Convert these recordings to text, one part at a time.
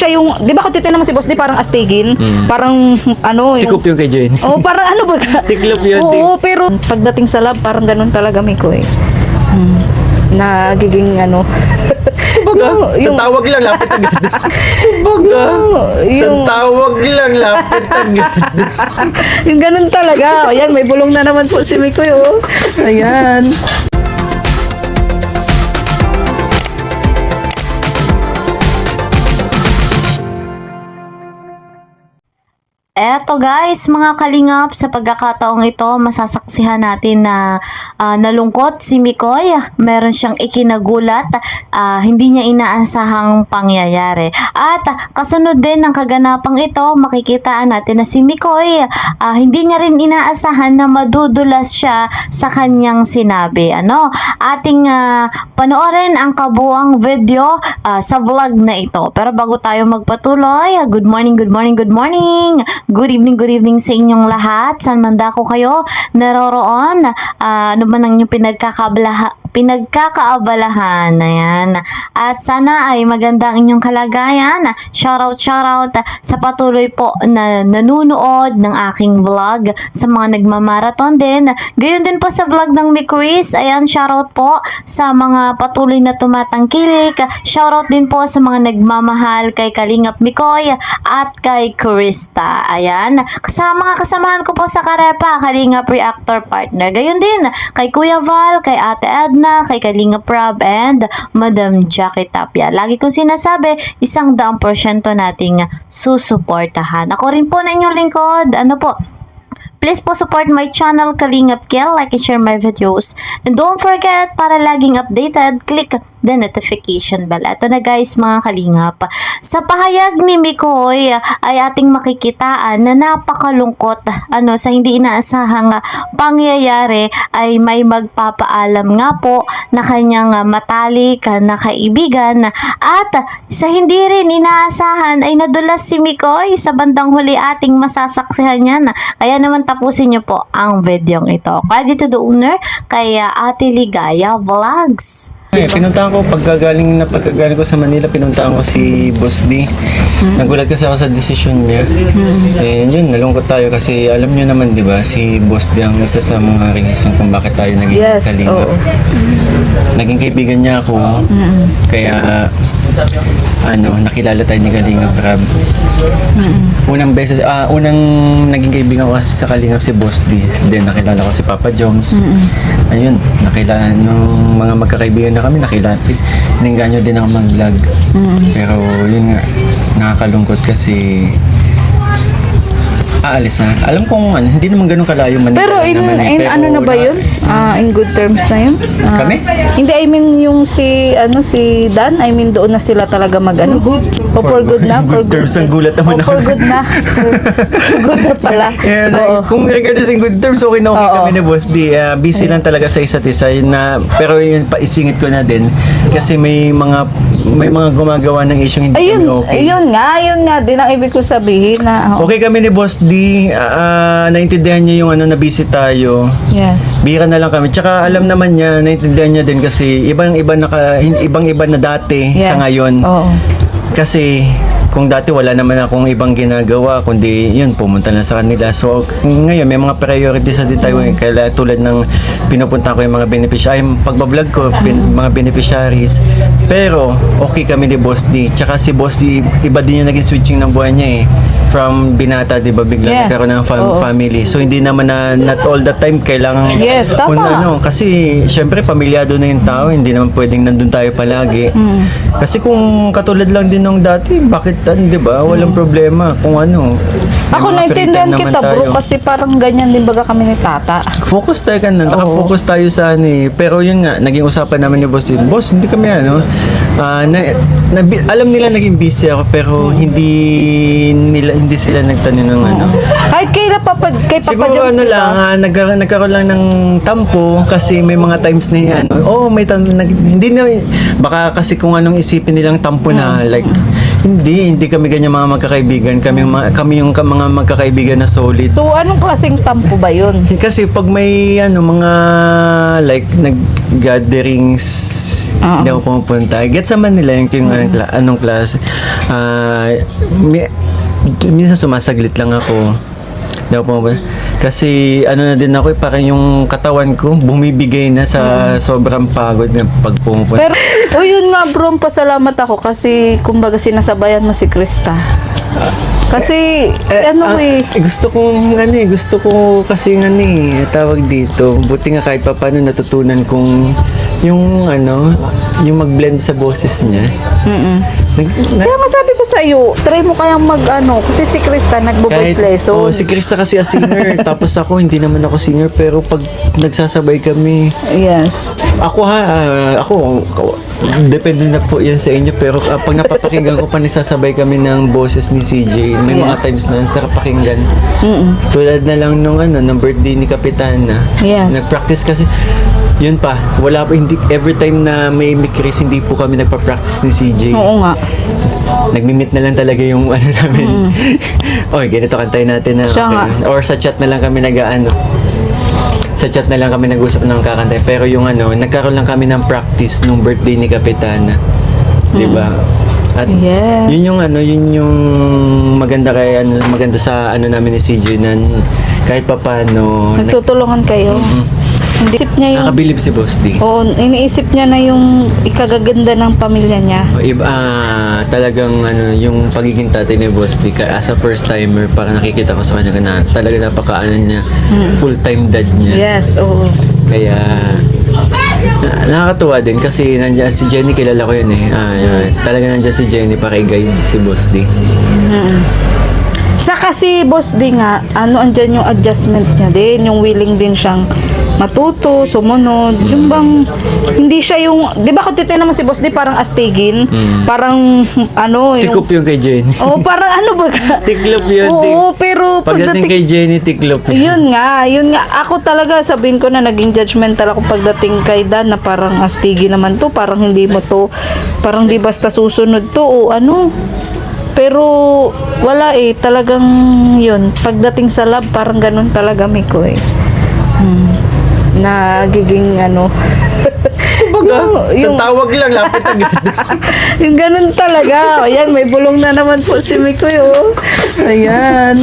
siya yung, di ba kung titignan mo si Boss D, parang astigin, parang ano, Tikup yung kay Jenny. oh, parang ano ba? Tiklop yun. Oo, pero pagdating sa lab, parang ganun talaga, Miko eh. Nagiging ano. Kumbaga, sa tawag lang, lapit agad. Kumbaga, sa tawag lang, lapit agad. Yung ganun talaga. Ayan, may bulong na naman po si Miko oh. Ayan. Eto guys, mga kalingap, sa pagkakataong ito, masasaksihan natin na nalungkot si Mikoy. Meron siyang ikinagulat, hindi niya inaasahang pangyayari. At kasunod din ng kaganapang ito, makikitaan natin na si Mikoy, hindi niya rin inaasahan na madudulas siya sa kanyang sinabi. Ating panoorin ang kabuang video sa vlog na ito. Pero bago tayo magpatuloy, good morning, good morning, good morning! Good evening sa inyong lahat. Saan man dako kayo naroroon, ano man ang inyong pinagkakaabalahan. Ayan. At sana ay maganda ang inyong kalagayan. Shoutout sa patuloy po na nanunood ng aking vlog, sa mga nagmamarathon din. Gayon din po sa vlog ng Chris. Ayan, shoutout po sa mga patuloy na tumatangkilik. Shoutout din po sa mga nagmamahal kay Kalingap Mikoy at kay Krista. Ayan. Sa mga kasamahan ko po sa Karepa, Kalingap Reactor Partner. Gayon din kay Kuya Val, kay Ate Edna, kay Kalingap Rob, and Madam Jackie Tapia. Lagi kong sinasabi, 100% nating susuportahan. Ako rin po na inyong lingkod. Please po support my channel, Kalingap Kel, like and share my videos. And don't forget, para laging updated, click the notification bell. Ito na guys, mga Kalingap. Sa pahayag ni Mikoy ay ating makikitaan na napakalungkot sa hindi inaasahang pangyayari ay may magpapaalam nga po na kanyang matalik na kaibigan, at sa hindi rin inaasahan ay nadulas si Mikoy. Sa bandang huli ating masasaksihan yan. Kaya naman tapusin niyo po ang video ito. Credit to the owner, kay Ate Ligaya Vlogs. Pinuntahan ko, pagkagaling ko sa Manila, pinuntahan ko si Boss D. Nagulat kasi ako sa desisyon niya. Yun, nalungkot tayo kasi alam niyo naman, di ba, si Boss D ang isa sa mga reason kung bakit tayo naging Kalingap. Naging kaibigan niya ako, kaya nakilala tayo ni Kalingap Rob. Unang naging kaibigan ko kasi sa Kalingap si Boss D. Then nakilala ko si Papa Jones. Ayun, nakilala nung mga magkakaibigan na kami, ninganyo din ako mag-vlog. Pero yun nga, nakakalungkot kasi aalis na. Alam kong hindi naman ganun kalayo man. Pero ano na ba yun? In good terms na yun? Kami? Hindi, I mean yung si Dan, I mean doon na sila talaga for good na. For good terms, ang gulat naman ako. For good na. For good na pala. Kung regardless in good terms, okay na okay kami ni Boss D. Busy lang talaga sa isa't isa. Pero yun, paisingit ko na din. Kasi may mga gumagawa ng issue hindi kami okay. Yun nga din ang ibig ko sabihin na okay kami ni Boss D. Naintindihan niya yung na busy tayo. Yes. Bira na lang kami. Tsaka alam naman niya, naintindihan niya din kasi ibang-iba na dati sa ngayon. Kasi kung dati wala naman akong ibang ginagawa kundi yun, pumunta lang sa kanila. So ngayon may mga priorities na din tayo. Kaya tulad ng pinupunta ko yung mga beneficiaries, pagbablog ko, mga beneficiaries. Pero okay kami ni Boss D. Tsaka si Boss D, iba din yung naging switching ng buhay niya from binata, di ba, biglang nagkaroon ng family. So hindi naman not all the time kailangan tama. Kasi syempre pamilyado na yung tao, hindi naman pwedeng nandun tayo palagi. Kasi kung katulad lang din nung dati, bakit di ba, walang problema kung ako naintindihan kita bro, kasi parang ganyan din baga kami ni Tata. Focus tayo nakafocus tayo sa pero yun nga, naging usapan namin ni Boss, hindi kami alam nila naging busy ako pero hindi sila nagtanong ng kahit kay Papa siguro Jones, nagkaroon lang ng tampo kasi may mga times na yan. May hindi na, baka kasi kung anong isipin nilang tampo na like Hindi kami ganyan mga magkakaibigan. Kami yung mga magkakaibigan na solid. So, anong klaseng tampo ba yun? Kasi pag may mga like nag-gatherings, hindi ako pumupunta. Gets naman nila yung anong klase. Minsan sumasaglit lang ako. Hindi ako pumupunta. Kasi na din ako, parang yung katawan ko bumibigay na sa sobrang pagod ng pagpumupunta. Pero, yun nga bro, pasalamat ako kasi kumbaga sinasabayan mo si Krista. Kasi, gusto ko kasi tawag dito. Buti nga kahit pa paano natutunan kong yung mag-blend sa boses niya. Kaya nga sabi ko sa iyo, try mo kayang kasi si Krista nagbo-voice lesson. Si Krista kasi a singer, tapos ako hindi naman ako singer, pero pag nagsasabay kami, yes. ako depende na po yan sa inyo, pero pag napapakinggan ko pa nagsasabay kami ng boses ni CJ, may mga times na ang sarap pakinggan. Tulad na lang nung birthday ni Kapitana. Yes. Nag-practice kasi yun pa, hindi every time na may Chris, hindi po kami nagpa-practice ni CJ. Oo nga. Nagmi-meet na lang talaga yung namin. Oy, ganito kantayin natin na. Okay. Or sa chat na lang kami sa chat na lang kami nag-usap ng kakantay. Pero yung nagkaroon lang kami ng practice nung birthday ni Kapitana. 'Di ba? At yun yung maganda maganda sa namin ni CJ na kahit papaano nagtutulungan kayo. Hindi isip niya yung... Nakabilib si Boss D. Oo, iniisip niya na yung ikagaganda ng pamilya niya. Talagang yung pagiging tatay ni Boss D, as a first timer, para nakikita ko sa kanya na talaga niya, full-time dad niya. Yes, oo. Kaya, nakakatuwa din kasi nandiyan si Jenny, kilala ko yun eh. Talaga nandiyan si Jenny para i-guide si Boss D. Saka si Boss D nga, andyan yung adjustment niya din, yung willing din siyang matuto, sumunod. Yung bang, hindi siya yung, di ba kung titignan mo si Boss D, parang astigin, parang, Tiklop yung kay Jenny. Parang ba? Tiklop yun. Oo, pero pagdating kay Jenny, tiklop yun nga. Ako talaga, sabihin ko na naging judgmental ako pagdating kay Dan na parang astigin naman to, parang hindi mo to, parang di basta susunod to, Pero, wala talagang yun. Pagdating sa lab, parang ganun talaga, Miko nagiging Kumbaga, yung tawag lang, lapit agad. yung ganun talaga. Ayan, may bulong na naman po si Miko Ayan.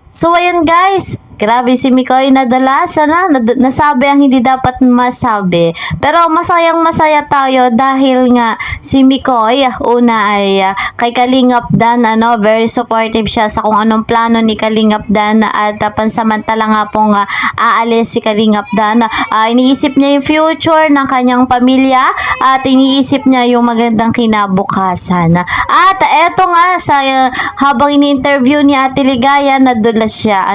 So, ayan guys. Grabe si Mikoy nadala. Sana nasabi ang hindi dapat masabi. Pero masayang masaya tayo dahil nga si Mikoy, una ay kay Kalingap Dan, very supportive siya sa kung anong plano ni Kalingap Dan at pansamantala nga pong aalis si Kalingap Dan. Iniisip niya yung future ng kanyang pamilya at iniisip niya yung magandang kinabukasan. At eto nga, habang ini-interview ni Ate Ligaya, nadulas siya.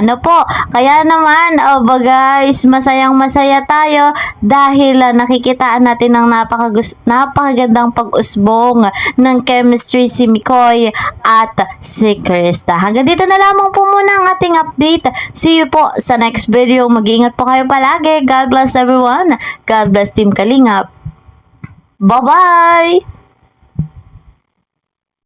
Kaya naman, guys, masayang masaya tayo dahil nakikitaan natin ang napakagandang pag-usbong ng chemistry si Mikoy at si Krista. Hanggang dito na lamang po muna ang ating update. See you po sa next video. Mag-iingat po kayo palagi. God bless everyone. God bless Team Kalingap. Bye-bye!